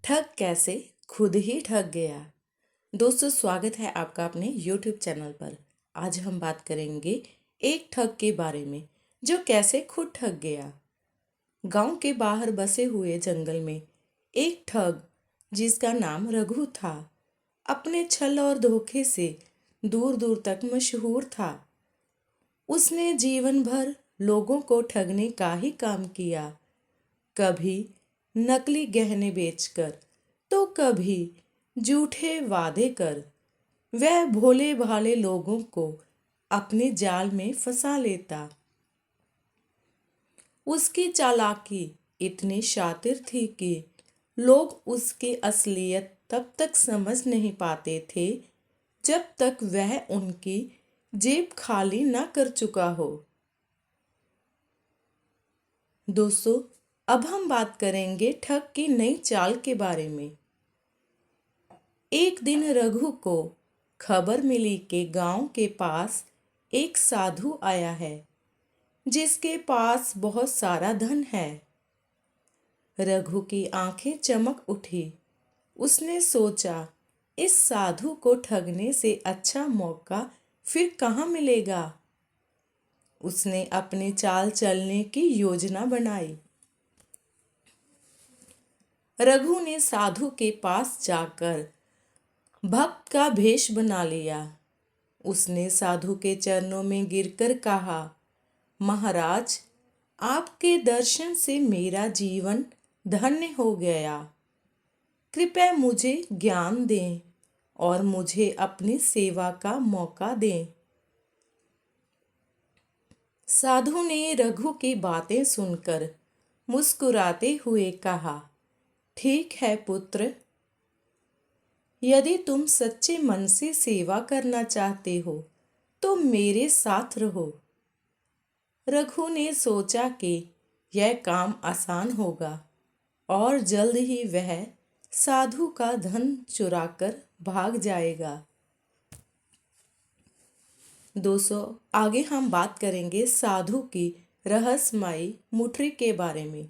ठग कैसे खुद ही ठग गया। दोस्तों, स्वागत है आपका अपने YouTube चैनल पर। आज हम बात करेंगे एक ठग के बारे में जो कैसे खुद ठग गया। गांव के बाहर बसे हुए जंगल में एक ठग जिसका नाम रघु था अपने छल और धोखे से दूर दूर तक मशहूर था। उसने जीवन भर लोगों को ठगने का ही काम किया, कभी नकली गहने बेचकर तो कभी झूठे वादे कर वह भोले भाले लोगों को अपने जाल में फंसा लेता। उसकी चालाकी इतनी शातिर थी कि लोग उसकी असलियत तब तक समझ नहीं पाते थे जब तक वह उनकी जेब खाली न कर चुका हो। दोस्तों, अब हम बात करेंगे ठग की नई चाल के बारे में। एक दिन रघु को खबर मिली कि गांव के पास एक साधु आया है जिसके पास बहुत सारा धन है। रघु की आंखें चमक उठी। उसने सोचा, इस साधु को ठगने से अच्छा मौका फिर कहाँ मिलेगा। उसने अपनी चाल चलने की योजना बनाई। रघु ने साधु के पास जाकर भक्त का भेष बना लिया। उसने साधु के चरणों में गिरकर कहा, महाराज, आपके दर्शन से मेरा जीवन धन्य हो गया। कृपया मुझे ज्ञान दें और मुझे अपनी सेवा का मौका दें। साधु ने रघु की बातें सुनकर मुस्कुराते हुए कहा, ठीक है पुत्र, यदि तुम सच्चे मन से सेवा करना चाहते हो तो मेरे साथ रहो। रघु ने सोचा कि यह काम आसान होगा और जल्द ही वह साधु का धन चुराकर भाग जाएगा। दोस्तों, आगे हम बात करेंगे साधु की रहस्यमयी मुठरी के बारे में।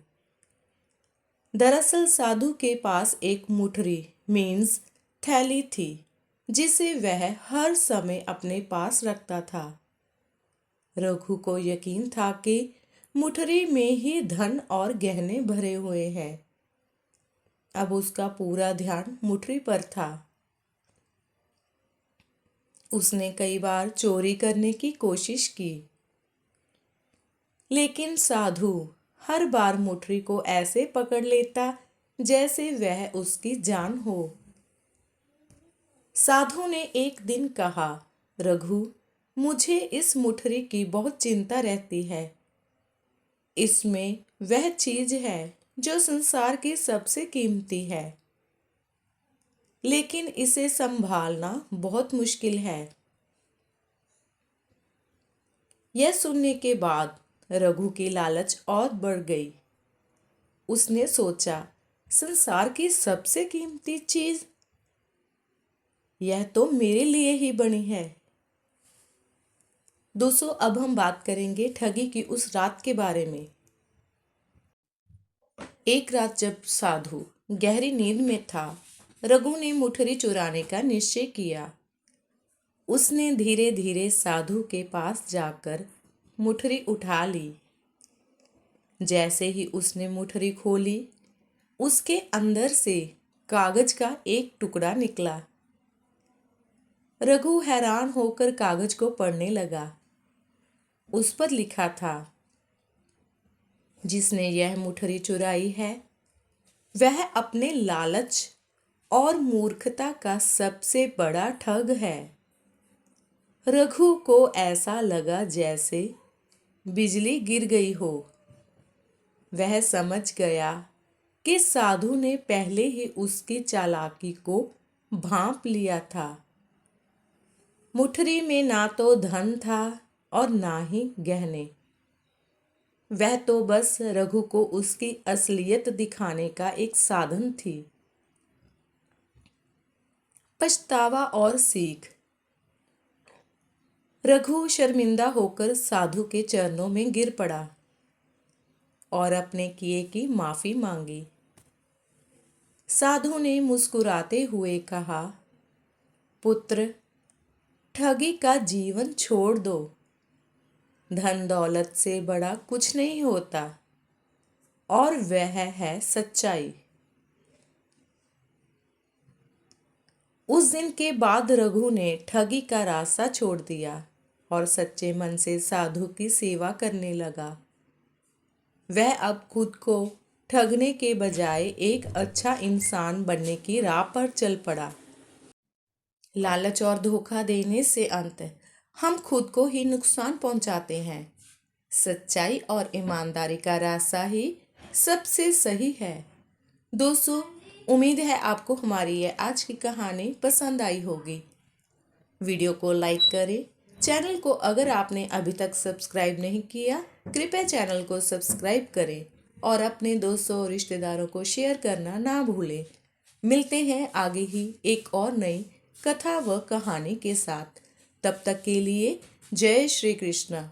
दरअसल साधु के पास एक मुठरी मीन्स थैली थी जिसे वह हर समय अपने पास रखता था। रघु को यकीन था कि मुठरी में ही धन और गहने भरे हुए हैं। अब उसका पूरा ध्यान मुठरी पर था। उसने कई बार चोरी करने की कोशिश की, लेकिन साधु हर बार मुठरी को ऐसे पकड़ लेता जैसे वह उसकी जान हो। साधु ने एक दिन कहा, रघु, मुझे इस मुठरी की बहुत चिंता रहती है। इसमें वह चीज है जो संसार की सबसे कीमती है, लेकिन इसे संभालना बहुत मुश्किल है। यह सुनने के बाद रघु की लालच और बढ़ गई। उसने सोचा, संसार की सबसे कीमती चीज, यह तो मेरे लिए ही बनी है। दोस्तों, अब हम बात करेंगे ठगी की उस रात के बारे में। एक रात जब साधु गहरी नींद में था, रघु ने मुठरी चुराने का निश्चय किया। उसने धीरे धीरे साधु के पास जाकर मुठरी उठा ली। जैसे ही उसने मुठरी खोली, उसके अंदर से कागज का एक टुकड़ा निकला। रघु हैरान होकर कागज को पढ़ने लगा। उस पर लिखा था, जिसने यह मुठरी चुराई है वह अपने लालच और मूर्खता का सबसे बड़ा ठग है। रघु को ऐसा लगा जैसे बिजली गिर गई हो। वह समझ गया कि साधु ने पहले ही उसकी चालाकी को भांप लिया था। मुठरी में ना तो धन था और ना ही गहने। वह तो बस रघु को उसकी असलियत दिखाने का एक साधन थी। पछतावा और सीख। रघु शर्मिंदा होकर साधु के चरणों में गिर पड़ा और अपने किए की माफी मांगी। साधु ने मुस्कुराते हुए कहा, पुत्र, ठगी का जीवन छोड़ दो। धन दौलत से बड़ा कुछ नहीं होता, और वह है सच्चाई। उस दिन के बाद रघु ने ठगी का रास्ता छोड़ दिया और सच्चे मन से साधु की सेवा करने लगा। वह अब खुद को ठगने के बजाय एक अच्छा इंसान बनने की राह पर चल पड़ा। लालच और धोखा देने से अंत हम खुद को ही नुकसान पहुंचाते हैं। सच्चाई और ईमानदारी का रास्ता ही सबसे सही है। दोस्तों, उम्मीद है आपको हमारी ये आज की कहानी पसंद आई होगी। वीडियो को लाइक करें। चैनल को अगर आपने अभी तक सब्सक्राइब नहीं किया, कृपया चैनल को सब्सक्राइब करें और अपने दोस्तों और रिश्तेदारों को शेयर करना ना भूलें। मिलते हैं आगे ही एक और नई कथा व कहानी के साथ। तब तक के लिए जय श्री कृष्ण।